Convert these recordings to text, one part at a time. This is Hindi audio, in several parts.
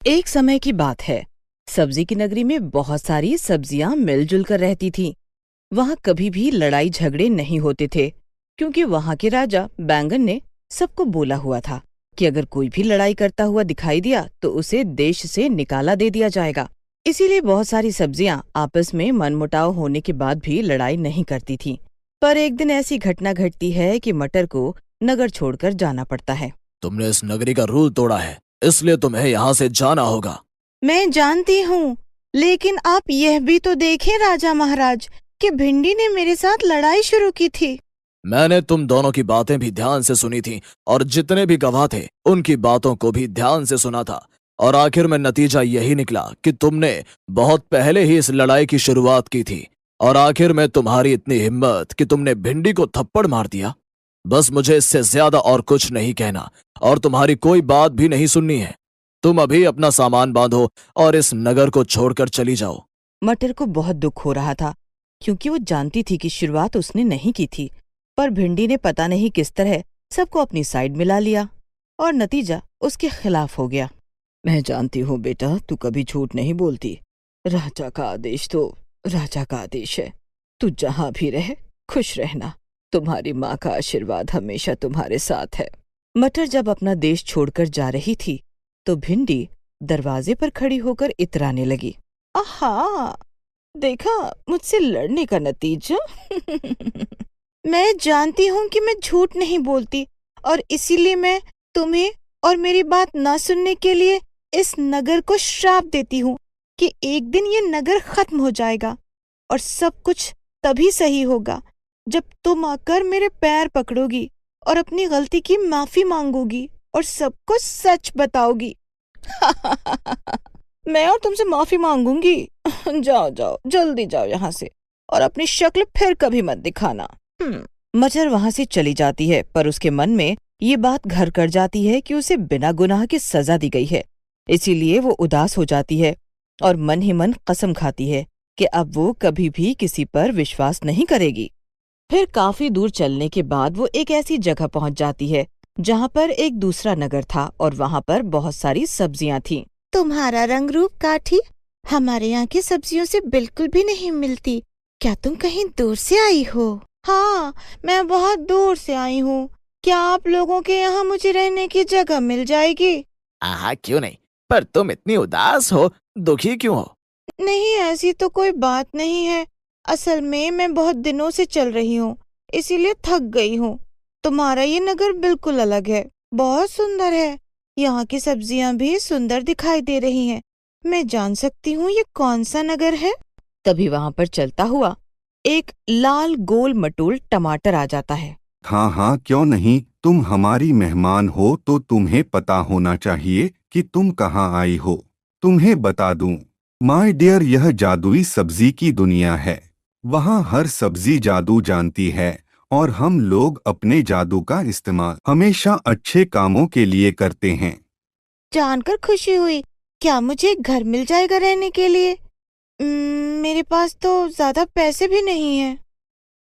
एक समय की बात है। सब्जी की नगरी में बहुत सारी सब्जियां मिलजुल कर रहती थीं। वहां कभी भी लड़ाई झगड़े नहीं होते थे, क्योंकि वहां के राजा बैंगन ने सबको बोला हुआ था कि अगर कोई भी लड़ाई करता हुआ दिखाई दिया तो उसे देश से निकाला दे दिया जाएगा। इसीलिए बहुत सारी सब्जियां आपस में मनमुटाव होने के बाद भी लड़ाई नहीं करती थीं। पर एक दिन ऐसी घटना घटती है कि मटर को नगर छोड़कर जाना पड़ता है। तुमने इस नगरी का रूल तोड़ा है, इसलिए तुम्हें यहाँ से जाना होगा। मैं जानती हूँ, लेकिन आप यह भी तो देखें राजा महाराज कि भिंडी ने मेरे साथ लड़ाई शुरू की थी। मैंने तुम दोनों की बातें भी ध्यान से सुनी थी और जितने भी गवाह थे उनकी बातों को भी ध्यान से सुना था, और आखिर में नतीजा यही निकला कि तुमने बहुत पहले ही इस लड़ाई की शुरुआत की थी। और आखिर में तुम्हारी इतनी हिम्मत कि तुमने भिंडी को थप्पड़ मार दिया। बस मुझे इससे ज्यादा और कुछ नहीं कहना, और तुम्हारी कोई बात भी नहीं सुननी है। तुम अभी अपना सामान बांधो और इस नगर को छोड़कर चली जाओ। मटर को बहुत दुख हो रहा था, क्योंकि वो जानती थी कि शुरुआत उसने नहीं की थी, पर भिंडी ने पता नहीं किस तरह सबको अपनी साइड मिला लिया और नतीजा उसके खिलाफ हो गया। मैं जानती हूँ बेटा, तू कभी झूठ नहीं बोलती। राजा का आदेश तो राजा का आदेश है। तू जहाँ भी रहे खुश रहना। तुम्हारी माँ का आशीर्वाद हमेशा तुम्हारे साथ है। मटर जब अपना देश छोड़कर जा रही थी तो भिंडी दरवाजे पर खड़ी होकर इतराने लगी। आहा, देखा मुझसे लड़ने का नतीजा। मैं जानती हूँ कि मैं झूठ नहीं बोलती, और इसीलिए मैं तुम्हें और मेरी बात ना सुनने के लिए इस नगर को श्राप देती हूँ कि एक दिन ये नगर खत्म हो जाएगा, और सब कुछ तभी सही होगा जब तुम आकर मेरे पैर पकड़ोगी और अपनी गलती की माफी मांगोगी और सबको सच बताओगी। मैं और तुमसे माफी मांगूंगी। जाओ जाओ, जल्दी जाओ यहाँ से, और अपनी शक्ल फिर कभी मत दिखाना। मटर वहां से चली जाती है, पर उसके मन में ये बात घर कर जाती है कि उसे बिना गुनाह की सजा दी गई है। इसीलिए वो उदास हो जाती है और मन ही मन कसम खाती है कि अब वो कभी भी किसी पर विश्वास नहीं करेगी। फिर काफी दूर चलने के बाद वो एक ऐसी जगह पहुंच जाती है जहां पर एक दूसरा नगर था, और वहां पर बहुत सारी सब्जियां थीं। तुम्हारा रंग रूप काठी हमारे यहाँ की सब्जियों से बिल्कुल भी नहीं मिलती। क्या तुम कहीं दूर से आई हो? हाँ, मैं बहुत दूर से आई हूँ। क्या आप लोगों के यहाँ मुझे रहने की जगह मिल जाएगी? हाँ, क्यों नहीं, पर तुम इतनी उदास हो, दुखी क्यों हो? नहीं, ऐसी तो कोई बात नहीं है। असल में मैं बहुत दिनों से चल रही हूँ, इसीलिए थक गई हूँ। तुम्हारा ये नगर बिल्कुल अलग है, बहुत सुंदर है। यहाँ की सब्जियां भी सुंदर दिखाई दे रही हैं। मैं जान सकती हूँ ये कौन सा नगर है? तभी वहां पर चलता हुआ एक लाल गोल मटोल टमाटर आ जाता है। हाँ हाँ, क्यों नहीं। तुम हमारी मेहमान हो तो तुम्हें पता होना चाहिए कि तुम कहाँ आई हो। तुम्हें बता दूं, माय डियर, यह जादुई सब्जी की दुनिया है। वहाँ हर सब्जी जादू जानती है, और हम लोग अपने जादू का इस्तेमाल हमेशा अच्छे कामों के लिए करते हैं। जानकर खुशी हुई। क्या मुझे एक घर मिल जाएगा रहने के लिए? मेरे पास तो ज्यादा पैसे भी नहीं है।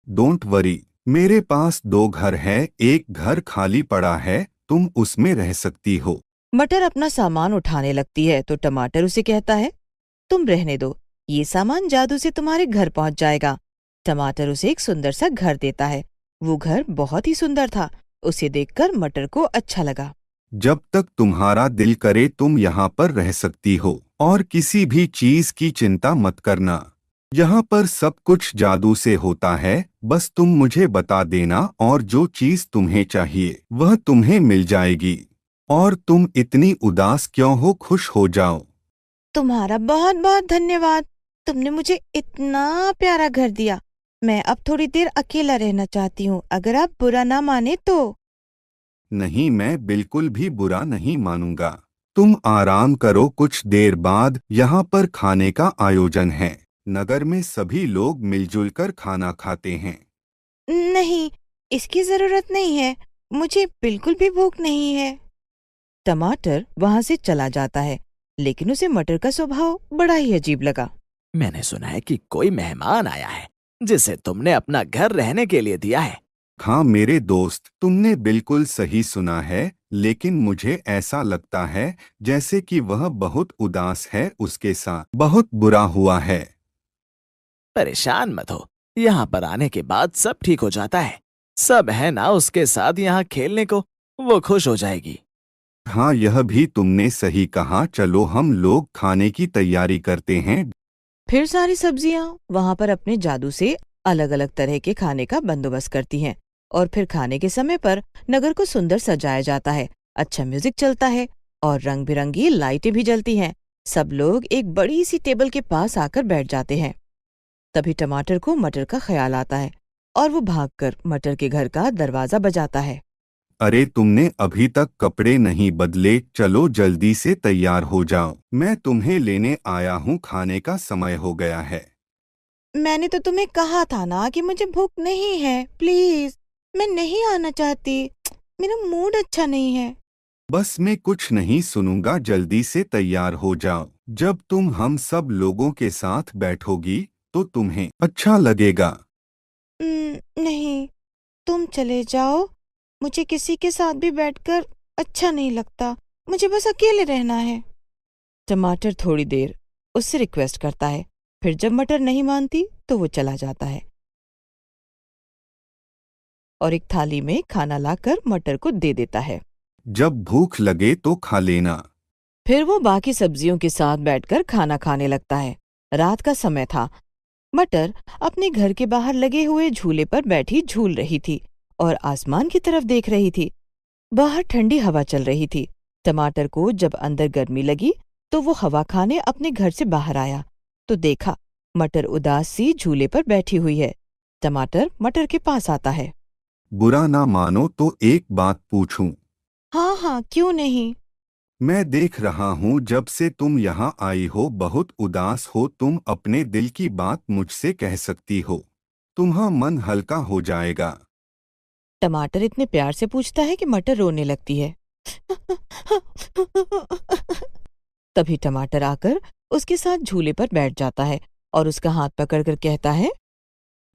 डोंट वरी, मेरे पास 2 घर है, एक घर खाली पड़ा है, तुम उसमें रह सकती हो। मटर अपना सामान उठाने लगती है तो टमाटर उसे कहता है, तुम रहने दो, ये सामान जादू से तुम्हारे घर पहुंच जाएगा। टमाटर उसे एक सुंदर सा घर देता है। वो घर बहुत ही सुंदर था। उसे देखकर मटर को अच्छा लगा। जब तक तुम्हारा दिल करे तुम यहाँ पर रह सकती हो, और किसी भी चीज की चिंता मत करना। यहाँ पर सब कुछ जादू से होता है। बस तुम मुझे बता देना, और जो चीज तुम्हें चाहिए वह तुम्हें मिल जाएगी। और तुम इतनी उदास क्यों हो, खुश हो जाओ। तुम्हारा बहुत बहुत धन्यवाद। तुमने मुझे इतना प्यारा घर दिया। मैं अब थोड़ी देर अकेला रहना चाहती हूँ, अगर आप बुरा ना माने तो। नहीं, मैं बिल्कुल भी बुरा नहीं मानूंगा। तुम आराम करो, कुछ देर बाद यहाँ पर खाने का आयोजन है। नगर में सभी लोग मिलजुल कर खाना खाते हैं। नहीं, इसकी जरूरत नहीं है। मुझे बिल्कुल भी भूख नहीं है। टमाटर वहां से चला जाता है, लेकिन उसे मटर का स्वभाव बड़ा ही अजीब लगा। मैंने सुना है कि कोई मेहमान आया है जिसे तुमने अपना घर रहने के लिए दिया है। हाँ मेरे दोस्त, तुमने बिल्कुल सही सुना है, लेकिन मुझे ऐसा लगता है जैसे कि वह बहुत उदास है, उसके साथ बहुत बुरा हुआ है। परेशान मत हो, यहाँ पर आने के बाद सब ठीक हो जाता है। सब है ना उसके साथ यहाँ खेलने को, वो खुश हो जाएगी। हाँ यह भी तुमने सही कहा, चलो हम लोग खाने की तैयारी करते हैं। फिर सारी सब्जियां वहां पर अपने जादू से अलग अलग तरह के खाने का बंदोबस्त करती हैं और फिर खाने के समय पर नगर को सुंदर सजाया जाता है, अच्छा म्यूजिक चलता है और रंग बिरंगी लाइटें भी जलती हैं। सब लोग एक बड़ी सी टेबल के पास आकर बैठ जाते हैं। तभी टमाटर को मटर का ख्याल आता है और वो भागकर मटर के घर का दरवाजा बजाता है। अरे तुमने अभी तक कपड़े नहीं बदले, चलो जल्दी से तैयार हो जाओ, मैं तुम्हें लेने आया हूँ, खाने का समय हो गया है। मैंने तो तुम्हें कहा था ना कि मुझे भूख नहीं है, प्लीज, मैं नहीं आना चाहती, मेरा मूड अच्छा नहीं है। बस मैं कुछ नहीं सुनूंगा, जल्दी से तैयार हो जाओ। जब तुम हम सब लोगों के साथ बैठोगी तो तुम्हें अच्छा लगेगा। नहीं, तुम चले जाओ, मुझे किसी के साथ भी बैठकर अच्छा नहीं लगता, मुझे बस अकेले रहना है। टमाटर थोड़ी देर उससे रिक्वेस्ट करता है, फिर जब मटर नहीं मानती तो वो चला जाता है और एक थाली में खाना लाकर मटर को दे देता है। जब भूख लगे तो खा लेना। फिर वो बाकी सब्जियों के साथ बैठकर खाना खाने लगता है। रात का समय था। मटर अपने घर के बाहर लगे हुए झूले पर बैठी झूल रही थी और आसमान की तरफ देख रही थी। बाहर ठंडी हवा चल रही थी। टमाटर को जब अंदर गर्मी लगी तो वो हवा खाने अपने घर से बाहर आया तो देखा मटर उदास सी झूले पर बैठी हुई है। टमाटर मटर के पास आता है। बुरा ना मानो तो एक बात पूछूं? हाँ हाँ, क्यों नहीं। मैं देख रहा हूँ जब से तुम यहाँ आई हो बहुत उदास हो, तुम अपने दिल की बात मुझसे कह सकती हो, तुम्हारा मन हल्का हो जाएगा। टमाटर इतने प्यार से पूछता है कि मटर रोने लगती है। तभी टमाटर आकर उसके साथ झूले पर बैठ जाता है और उसका हाथ पकड़कर कहता है,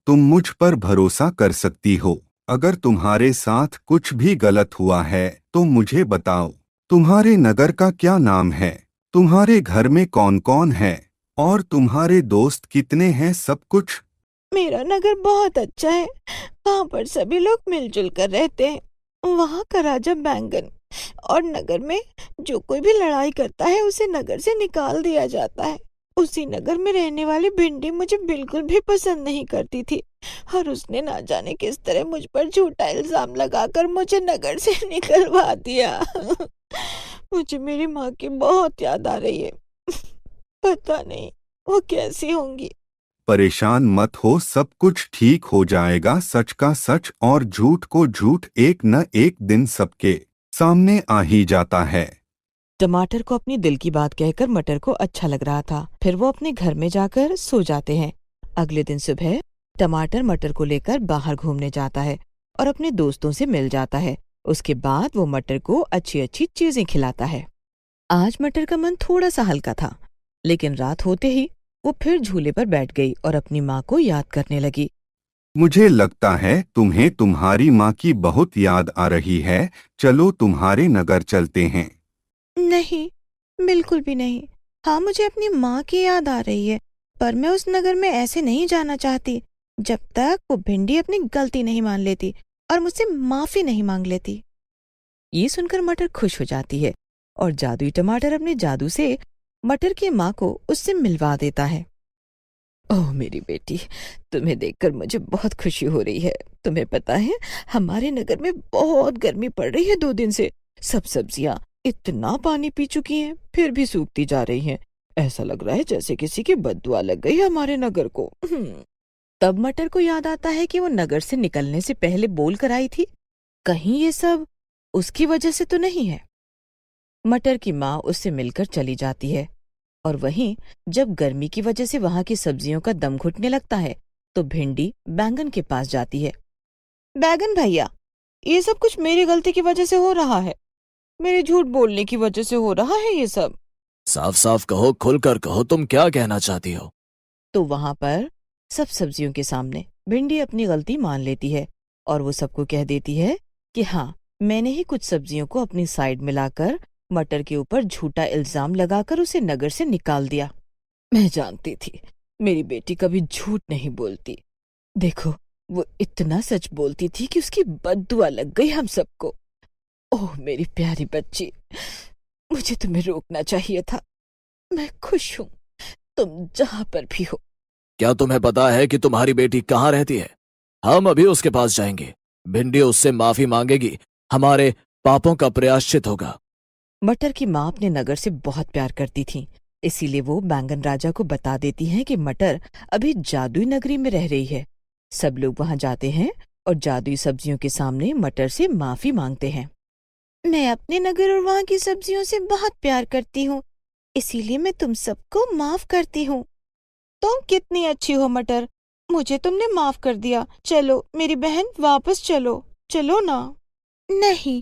तुम मुझ पर भरोसा कर सकती हो, अगर तुम्हारे साथ कुछ भी गलत हुआ है तो मुझे बताओ। तुम्हारे नगर का क्या नाम है, तुम्हारे घर में कौन कौन है और तुम्हारे दोस्त कितने हैं, सब कुछ। मेरा नगर बहुत अच्छा है, वहाँ पर सभी लोग मिलजुल कर रहते हैं। वहाँ का राजा बैंगन, और नगर में जो कोई भी लड़ाई करता है उसे नगर से निकाल दिया जाता है। उसी नगर में रहने वाली भिंडी मुझे बिल्कुल भी पसंद नहीं करती थी और उसने ना जाने किस तरह मुझ पर झूठा इल्जाम लगाकर मुझे नगर से निकलवा दिया। मुझे मेरी माँ की बहुत याद आ रही है, पता नहीं वो कैसी होंगी। परेशान मत हो, सब कुछ ठीक हो जाएगा, सच का सच और झूठ को झूठ एक न एक दिन सबके सामने आ ही जाता है। टमाटर को अपनी दिल की बात कहकर मटर को अच्छा लग रहा था। फिर वो अपने घर में जाकर सो जाते हैं। अगले दिन सुबह टमाटर मटर को लेकर बाहर घूमने जाता है और अपने दोस्तों से मिल जाता है। उसके बाद वो मटर को अच्छी अच्छी चीजें खिलाता है। आज मटर का मन थोड़ा सा हल्का था, लेकिन रात होते ही वो फिर झूले पर बैठ गई और अपनी माँ को याद करने लगी। मुझे लगता है तुम्हें तुम्हारी माँ की बहुत याद आ रही है, चलो तुम्हारे नगर चलते हैं। नहीं, बिल्कुल भी नहीं। हाँ, मुझे अपनी माँ की याद आ रही है, पर मैं उस नगर में ऐसे नहीं जाना चाहती जब तक वो भिंडी अपनी गलती नहीं मान लेती और मुझसे माफी नहीं मांग लेती। ये सुनकर मटर खुश हो जाती है और जादुई टमाटर अपने जादू से मटर की माँ को उससे मिलवा देता है। ओह मेरी बेटी, तुम्हें देखकर मुझे बहुत खुशी हो रही है। तुम्हें पता है, हमारे नगर में बहुत गर्मी पड़ रही है 2 दिन से। सब सब्जियां इतना पानी पी चुकी हैं, फिर भी सूखती जा रही हैं। ऐसा लग रहा है जैसे किसी की बद्दुआ लग गई हमारे नगर को। तब मटर को याद आता है कि वो नगर से निकलने से पहले बोल कर आई थी, कहीं ये सब उसकी वजह से तो नहीं है। मटर की माँ उससे मिलकर चली जाती है और वहीं जब गर्मी की वजह से वहां की सब्जियों का दम घुटने लगता है तो भिंडी बैंगन के पास जाती है। बैंगन भैया, ये सब कुछ मेरी गलती की वजह से हो रहा है, मेरे झूठ बोलने की वजह से हो रहा है ये सब। साफ साफ कहो, खुलकर कहो, तुम क्या कहना चाहती हो? तो वहां पर सब सब्जियों के सामने भिंडी अपनी गलती मान लेती है और वो सबको कह देती है कि हाँ, मैंने ही कुछ सब्जियों को अपनी साइड मिलाकर मटर के ऊपर झूठा इल्जाम लगाकर उसे नगर से निकाल दिया। मैं जानती थी मेरी बेटी कभी झूठ नहीं बोलती। देखो, वो इतना सच बोलती थी कि उसकी बद्दुआ लग गई हम सबको। ओह मेरी प्यारी बच्ची, मुझे तुम्हें रोकना चाहिए था। मैं खुश हूँ, तुम जहाँ पर भी हो। क्या तुम्हें पता है कि तुम्हारी बेटी कहाँ रहती है? हम अभी उसके पास जाएंगे। भिंडी उससे माफी मांगेगी, हमारे पापों का प्रायश्चित होगा। मटर की माँ अपने नगर से बहुत प्यार करती थी, इसीलिए वो बैंगन राजा को बता देती हैं कि मटर अभी जादुई नगरी में रह रही है। सब लोग वहां जाते हैं और जादुई सब्जियों के सामने मटर से माफी मांगते हैं। मैं अपने नगर और वहाँ की सब्जियों से बहुत प्यार करती हूँ, इसीलिए मैं तुम सबको माफ करती हूँ। तुम कितनी अच्छी हो मटर, मुझे तुमने माफ कर दिया। चलो मेरी बहन, वापस चलो, चलो ना। नहीं,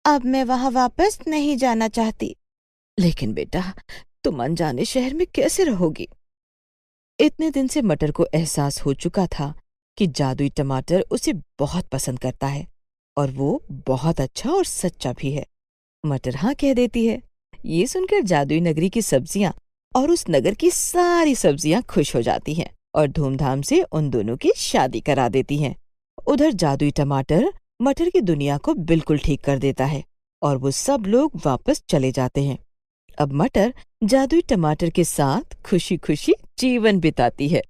अब मैं वहां वापस नहीं जाना चाहती। लेकिन बेटा, तुम अनजाने शहर में कैसे रहोगी? इतने दिन से मटर को एहसास हो चुका था कि जादुई टमाटर उसे बहुत पसंद करता है और वो बहुत अच्छा और सच्चा भी है। मटर हाँ कह देती है। ये सुनकर जादुई नगरी की सब्जियां और उस नगर की सारी सब्जियां खुश हो जाती हैं और धूमधाम से उन दोनों की शादी करा देती हैं। उधर जादुई टमाटर मटर की दुनिया को बिल्कुल ठीक कर देता है और वो सब लोग वापस चले जाते हैं। अब मटर जादुई टमाटर के साथ खुशी खुशी जीवन बिताती है।